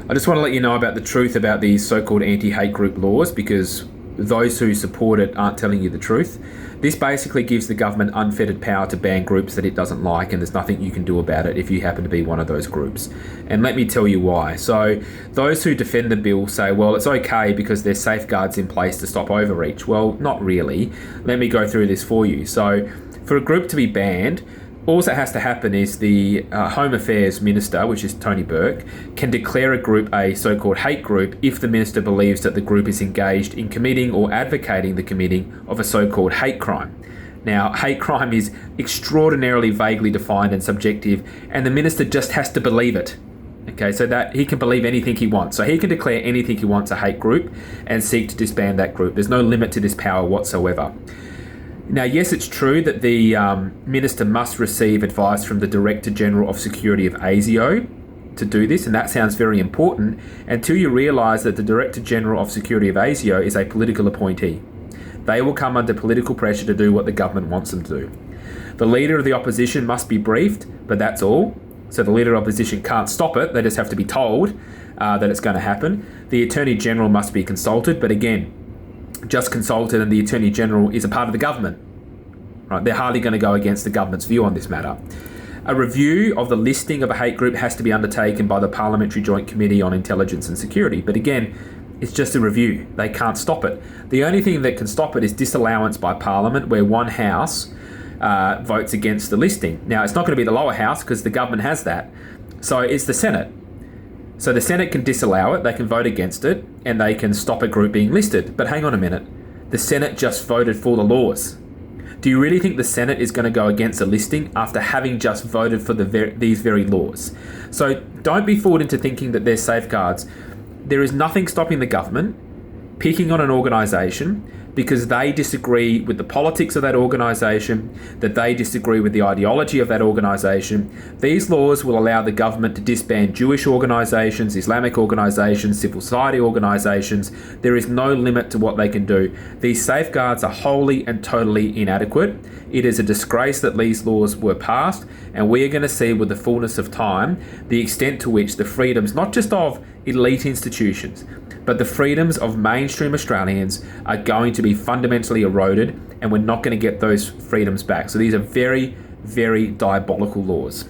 I just want to let you know about the truth about these so-called anti-hate group laws, because those who support it aren't telling you the truth. This basically gives the government unfettered power to ban groups that it doesn't like, and there's nothing you can do about it if you happen to be one of those groups. And let me tell you why. So those who defend the bill say, well, it's okay because there's safeguards in place to stop overreach. Well, not really. Let me go through this for you. So for a group to be banned, all that has to happen is the Home Affairs Minister, which is Tony Burke, can declare a group a so-called hate group if the minister believes that the group is engaged in committing or advocating the committing of a so-called hate crime. Now, hate crime is extraordinarily vaguely defined and subjective, and the minister just has to believe it. Okay, so that he can believe anything he wants. So he can declare anything he wants a hate group and seek to disband that group. There's no limit to this power whatsoever. Now, yes, it's true that the minister must receive advice from the Director General of Security of ASIO to do this, and that sounds very important until you realise that the Director General of Security of ASIO is a political appointee. They will come under political pressure to do what the government wants them to do. The Leader of the Opposition must be briefed, but that's all. So the Leader of Opposition can't stop it, they just have to be told that it's going to happen. The Attorney General must be consulted, but again, just consulted, and the Attorney General is a part of the government. Right? They're hardly going to go against the government's view on this matter. A review of the listing of a hate group has to be undertaken by the Parliamentary Joint Committee on Intelligence and Security. But again, it's just a review. They can't stop it. The only thing that can stop it is disallowance by Parliament, where one house votes against the listing. Now, it's not going to be the lower house because the government has that. So it's the Senate. So the Senate can disallow it, they can vote against it, and they can stop a group being listed. But hang on a minute. The Senate just voted for the laws. Do you really think the Senate is going to go against a listing after having just voted for these very laws? So don't be fooled into thinking that there's safeguards. There is nothing stopping the government picking on an organisation because they disagree with the politics of that organisation, that they disagree with the ideology of that organisation. These laws will allow the government to disband Jewish organisations, Islamic organisations, civil society organisations. There is no limit to what they can do. These safeguards are wholly and totally inadequate. It is a disgrace that these laws were passed, and we are going to see with the fullness of time the extent to which the freedoms, not just of elite institutions, but the freedoms of mainstream Australians are going to be fundamentally eroded, and we're not going to get those freedoms back. So these are very, very diabolical laws.